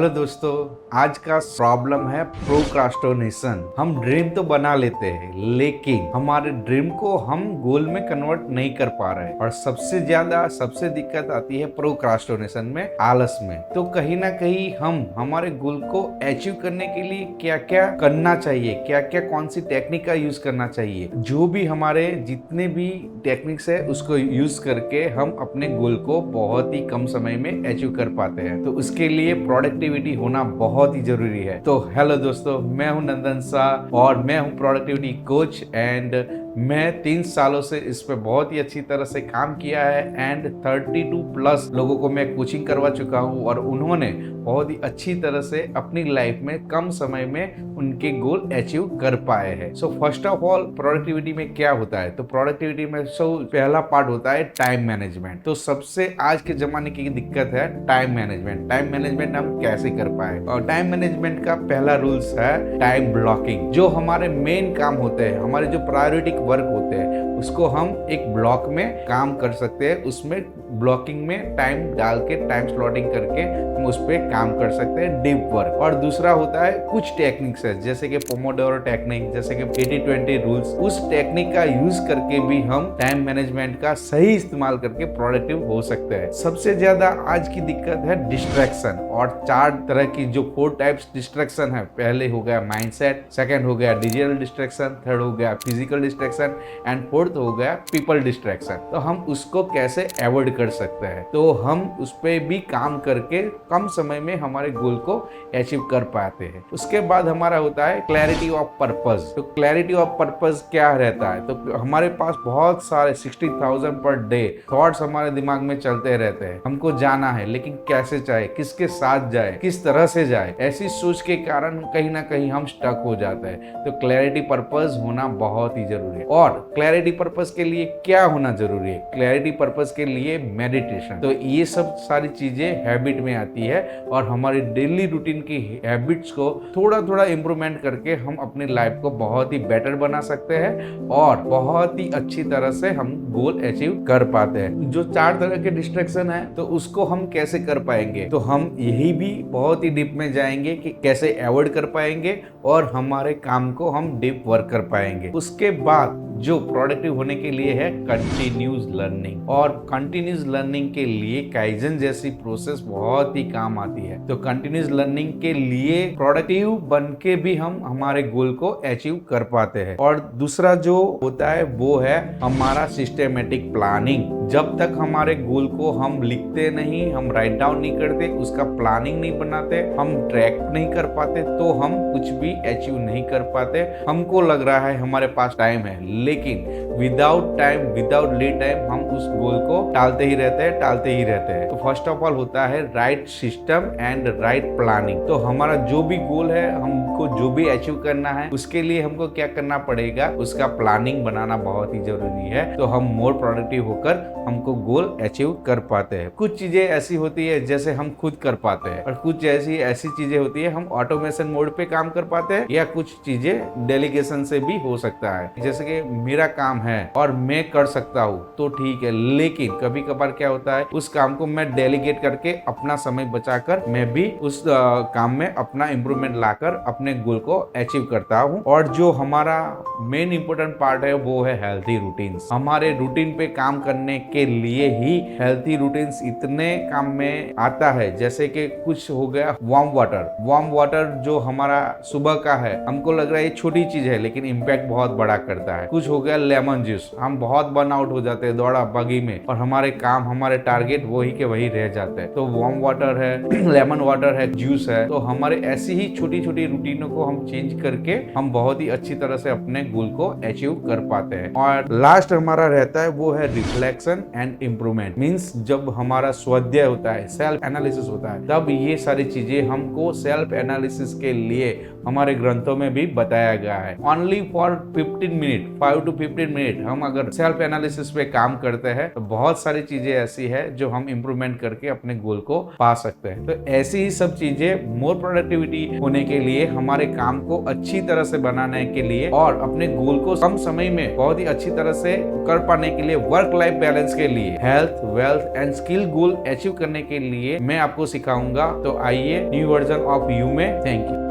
Hello दोस्तों, आज का प्रॉब्लम है प्रोक्रास्टिनेशन। हम ड्रीम तो बना लेते हैं लेकिन हमारे ड्रीम को हम गोल में कन्वर्ट नहीं कर पा रहे और सबसे दिक्कत आती है प्रोक्रास्टिनेशन में, आलस में। तो कहीं ना कहीं हम हमारे गोल को अचीव करने के लिए क्या क्या करना चाहिए, क्या क्या कौन सी टेक्निक का यूज करना चाहिए, जो भी हमारे जितने भी टेक्निक्स है उसको यूज करके हम अपने गोल को बहुत ही कम समय में अचीव कर पाते हैं। तो उसके लिए प्रोडक्टिविटी होना बहुत ही जरूरी है। तो हेलो दोस्तों, मैं हूं नंदन शाह और मैं हूं प्रोडक्टिविटी कोच एंड मैं 3 सालों से इस पे बहुत ही अच्छी तरह से काम किया है एंड 32 प्लस लोगों को मैं कोचिंग करवा चुका हूं और उन्होंने बहुत ही अच्छी तरह से अपनी लाइफ में कम समय में उनके गोल अचीव कर पाए हैं। So first of all, productivity में क्या होता है? तो प्रोडक्टिविटी में पहला पार्ट होता है टाइम मैनेजमेंट। तो सबसे आज के जमाने की दिक्कत है टाइम मैनेजमेंट। टाइम मैनेजमेंट हम कैसे कर पाए? और टाइम मैनेजमेंट का पहला रूल्स है टाइम ब्लॉकिंग। जो हमारे मेन काम होते हैं, हमारे जो प्रायोरिटी वर्क होते हैं, उसको हम एक ब्लॉक में काम कर सकते हैं। उसमें ब्लॉकिंग में टाइम डाल के, टाइम स्लॉटिंग करके हम उस पर काम कर सकते हैं, डीप वर्क। और दूसरा होता है कुछ टेक्निक्स है जैसे कि पोमोडोरो टेक्निक, जैसे कि 80-20 रूल्स। उस टेक्निक का यूज करके भी हम टाइम मैनेजमेंट का सही इस्तेमाल करके प्रोडक्टिव हो सकते हैं। सबसे ज्यादा आज की दिक्कत है डिस्ट्रैक्शन, और 4 तरह की जो 4 टाइप्स डिस्ट्रैक्शन है। पहले हो गया माइंडसेट, सेकंड हो गया डिजिटल डिस्ट्रैक्शन, थर्ड हो गया फिजिकल डिस्ट्रैक्शन एंड फोर्थ हो गया पीपल डिस्ट्रैक्शन। तो हम उसको कैसे अवॉइड कर सकते हैं? तो हम उस पर भी काम करके कम समय में हमारे गोल को अचीव कर पाते हैं। उसके बाद हमारा होता है क्लैरिटी ऑफ पर्पस। तो क्लैरिटी ऑफ पर्पस क्या रहता है? तो हमारे पास बहुत सारे 60,000 पर डे थॉट्स हमारे दिमाग में चलते रहते हैं। हमको जाना है लेकिन कैसे जाए, किसके साथ जाए, किस तरह से जाए, ऐसी सोच के कारण कहीं ना कहीं हम स्टक हो जाते हैं। तो क्लैरिटी पर्पस होना बहुत ही जरूरी है। और क्लैरिटी पर्पस के लिए क्या होना जरूरी है? क्लैरिटी पर्पस के लिए मेडिटेशन। तो ये सब सारी चीजें हैबिट में आती है और हमारी डेली रूटीन की हैबिट्स को थोड़ा थोड़ा इंप्रूवमेंट करके हम अपनी लाइफ को बहुत ही बेटर बना सकते हैं और बहुत ही अच्छी तरह से हम गोल अचीव कर पाते हैं। जो 4 तरह के डिस्ट्रैक्शन है तो उसको हम कैसे कर पाएंगे? तो हम यही भी बहुत ही डीप में जाएंगे कि कैसे अवॉइड कर पाएंगे और हमारे काम को हम डीप वर्क कर पाएंगे। उसके बाद जो प्रोडक्टिव होने के लिए है कंटिन्यूस लर्निंग, और कंटिन्यूस लर्निंग के लिए काइजन जैसी प्रोसेस बहुत ही काम आती है। तो कंटिन्यूस लर्निंग के लिए प्रोडक्टिव बन के भी हम हमारे गोल को अचीव कर पाते हैं। और दूसरा जो होता है वो है हमारा सिस्टेमेटिक प्लानिंग। जब तक हमारे गोल को हम लिखते नहीं, हम राइट डाउन नहीं करते, उसका प्लानिंग नहीं बनाते, हम ट्रैक नहीं कर पाते, तो हम कुछ भी अचीव नहीं कर पाते। हमको लग रहा है हमारे पास टाइम है, लेकिन without time, without lead time हम उस गोल को टालते ही रहते हैं। तो फर्स्ट ऑफ ऑल होता है right system and right planning. तो हमारा जो भी गोल है, हमको जो भी अचीव करना है, उसके लिए हमको क्या करना पड़ेगा? उसका प्लानिंग बनाना बहुत ही जरूरी है। तो हम मोर प्रोडक्टिव होकर हमको गोल अचीव कर पाते हैं। कुछ चीजें ऐसी होती है जैसे हम खुद कर पाते हैं और कुछ ऐसी चीजें होती है हम ऑटोमेशन मोड पे काम कर पाते हैं, या कुछ चीजें डेलीगेशन से भी हो सकता है। जैसे कि मेरा काम है और मैं कर सकता हूँ तो ठीक है, लेकिन कभी कभार क्या होता है, उस काम को मैं डेलीगेट करके अपना समय बचाकर मैं भी उस काम में अपना इंप्रूवमेंट लाकर अपने गोल को अचीव करता हूँ। और जो हमारा मेन इंपॉर्टेंट पार्ट है वो है हेल्थी रूटीन्स। हमारे रूटीन पे काम करने के लिए ही हेल्थी रूटीन्स इतने काम में आता है। जैसे कि कुछ हो गया वार्म वाटर जो हमारा सुबह का है, हमको लग रहा है ये छोटी चीज है लेकिन इम्पैक्ट बहुत बड़ा करता है। कुछ हो गया लेमन जूस, हम बहुत बर्न आउट हो जाते हैं दौड़ा भागी में और हमारे काम, हमारे टारगेट वही के वही रह जाते हैं। तो वार्म वाटर है, लेमन वाटर है, जूस है। तो हमारे ऐसी ही छोटी छोटी रूटीनों को हम चेंज करके हम बहुत ही अच्छी तरह से अपने गोल को अचीव कर पाते हैं। और लास्ट हमारा रहता है वो है रिफ्लेक्शन एंड इम्प्रूवमेंट। मीन्स जब हमारा स्वाध्याय होता है, सेल्फ एनालिसिस होता है, तब ये सारी चीजें हमको सेल्फ एनालिसिस के लिए हमारे ग्रंथों में भी बताया गया है। Only for 15 minute 5 to 15 minute हम अगर सेल्फ एनालिसिस पे काम करते हैं तो बहुत सारी चीजें ऐसी है जो हम इंप्रूवमेंट करके अपने गोल को पा सकते हैं। तो ऐसी ही सब चीजें मोर प्रोडक्टिविटी होने के लिए, हमारे काम को अच्छी तरह से बनाने के लिए और अपने गोल को कम समय में बहुत ही अच्छी तरह से कर पाने के लिए, वर्क लाइफ बैलेंस के लिए, health, wealth and skill goal achieve करने के लिए मैं आपको सिखाऊंगा। तो आइए न्यू वर्जन ऑफ यू में। Thank you.